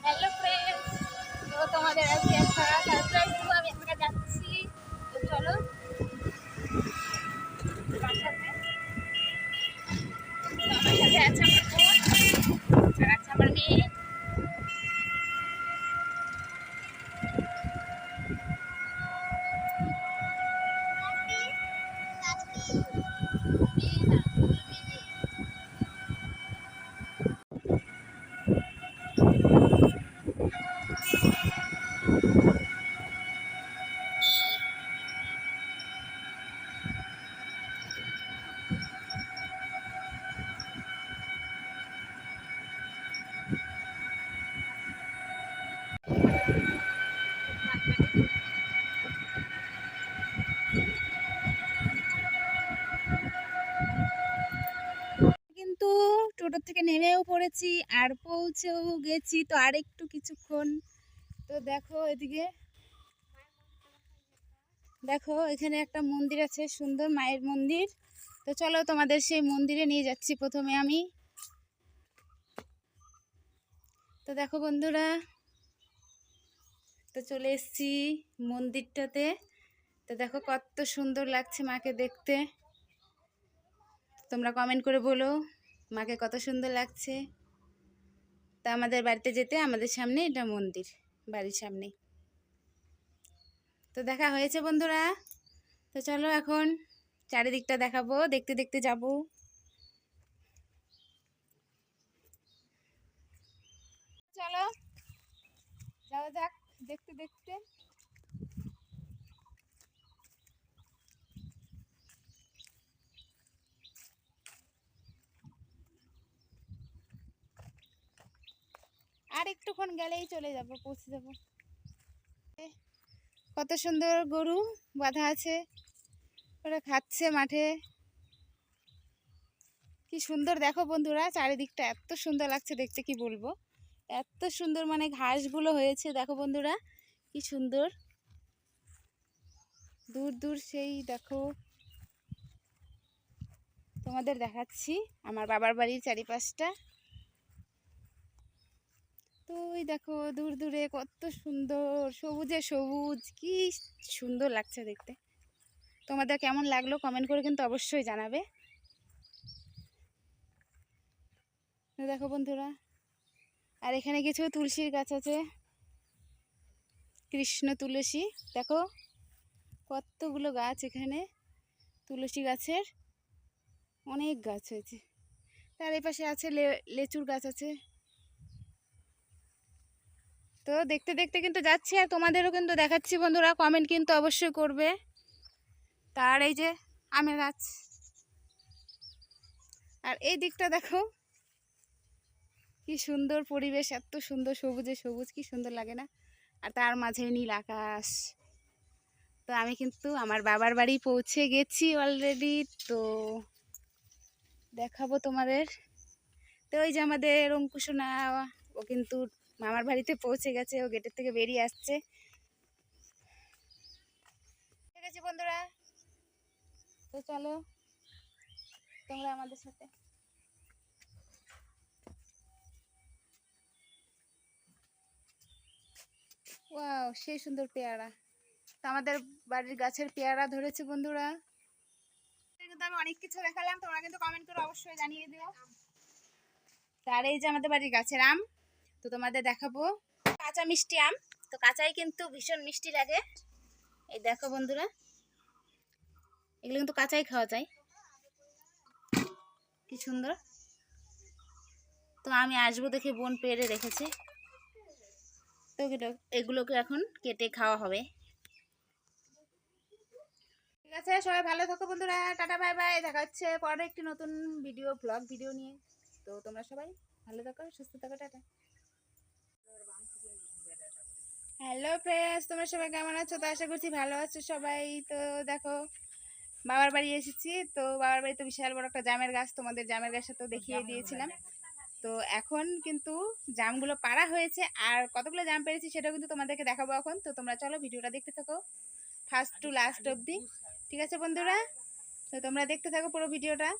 Hello friends, তো তোমাদের আজকে একটা সারপ্রাইজ দেবো। আমি এখানে যাচ্ছি, তো চলো আমার সাথে। তো আমার সাথে আছে আমার বোন আর আছে আমার মেয়ে। কিন্তু টোটো থেকে নেমেও পড়েছি আর পৌঁছেও গেছি, তো আর একটু কিছুক্ষণ। তো দেখো এদিকে, দেখো এখানে একটা মন্দির আছে, সুন্দর মায়ের মন্দির। তো চলো তোমাদের সেই মন্দিরে নিয়ে যাচ্ছি প্রথমে আমি। তো দেখো বন্ধুরা, তো চলে এসেছি মন্দিরটাতে। তো দেখো কত সুন্দর লাগছে মাকে দেখতে। তোমরা কমেন্ট করে বলো মাকে কত সুন্দর লাগছে। তা আমাদের বাড়িতে যেতে আমাদের সামনে এটা মন্দির, বাড়ির সামনে। তো দেখা হয়েছে বন্ধুরা। তো চলো এখন চারিদিকটা দেখাবো, দেখতে দেখতে যাব। চলো যাওয়া যাক দেখতে দেখতে। আর একটুক্ষণ গেলেই চলে যাব, পৌঁছে যাব। কত সুন্দর গরু বাঁধা আছে, ওরা খাচ্ছে মাঠে। কি সুন্দর দেখো বন্ধুরা, চারিদিকটা এত সুন্দর লাগছে দেখতে, কি বলবো। এত সুন্দর মানে ঘাসগুলো হয়েছে দেখো বন্ধুরা, কি সুন্দর। দূর দূর সেই দেখো, তোমাদের দেখাচ্ছি আমার বাবার বাড়ির চারিপাশটা। তো ওই দেখো দূর দূরে কত সুন্দর, সবুজে সবুজ, কি সুন্দর লাগছে দেখতে। তোমাদের কেমন লাগলো কমেন্ট করে কিন্তু অবশ্যই জানাবে। দেখো বন্ধুরা, আর এখানে কিছু তুলসীর গাছ আছে, কৃষ্ণ তুলসী। দেখো কতগুলো গাছ এখানে, তুলসী গাছের অনেক গাছ হয়েছে। তার এই পাশে আছে লেচুর গাছ আছে। তো দেখতে দেখতে কিন্তু যাচ্ছি, আর তোমাদেরও কিন্তু দেখাচ্ছি বন্ধুরা, কমেন্ট কিন্তু অবশ্যই করবে। তার এই যে আমের গাছ, আর এই দিকটা দেখো কি সুন্দর পরিবেশ, এত সুন্দর সবুজে সবুজ, কি সুন্দর লাগে না। আর তার মাঝে নীল আকাশ। তো আমি কিন্তু আমার বাবার বাড়ি পৌঁছে গেছি অলরেডি, তো দেখাবো তোমাদের। তো ওই যে আমাদের অঙ্কুশোনা, ও কিন্তু মামার বাড়িতে পৌঁছে গেছে, ও গেটের থেকে বেরিয়ে আসছে। ঠিক আছে বন্ধুরা, তো চলো তোমরা আমাদের সাথে। ওয়াও, সেই সুন্দর পেয়ারা। তো আমাদের বাড়ির গাছের পেয়ারা ধরেছে বন্ধুরা। কিন্তু আমি অনেক কিছু দেখালাম, তোমরা কিন্তু কমেন্ট করে অবশ্যই জানিয়ে দিও। আর এই যে আমাদের বাড়ির গাছের আম, তো তোমাদের দেখাবো কাঁচা মিষ্টি আম। তো কাঁচাই কিন্তু ভীষণ মিষ্টি লাগে। এই দেখো বন্ধুরা, এগুলো কিন্তু কাঁচাই খাওয়া যায়, কি সুন্দর। তো আমি আসবো দেখে বোন পেড়ে রেখেছে, তো এগুলোকে এখন কেটে খাওয়া হবে। ঠিক আছে, সবাই ভালো থাকো বন্ধুরা, টাটা বাই বাই, দেখা হচ্ছে পরে একটি নতুন ব্লগ ভিডিও নিয়ে। তো তোমরা সবাই ভালো থাকো, সুস্থ থাকো, টাটা। হ্যালো ফ্রেন্ডস, তোমরা সবাই কেমন আছো? তো আশা করছি ভালো আছো সবাই। তো দেখো বাবার বাড়ি এসেছি, তো বাবার বাড়িতে বিশাল বড় একটা জামের গাছ, তোমাদের জামের গাছটা তো দেখিয়ে দিয়েছিলাম। তো এখন কিন্তু জামগুলো পাড়া হয়েছে, আর কতগুলো জাম পেরেছি সেটাও কিন্তু তোমাদেরকে দেখাবো এখন। তো তোমরা চলো ভিডিওটা দেখতে থাকো ফার্স্ট টু লাস্ট অবধি। ঠিক আছে বন্ধুরা, তো তোমরা দেখতে থাকো পুরো ভিডিওটা।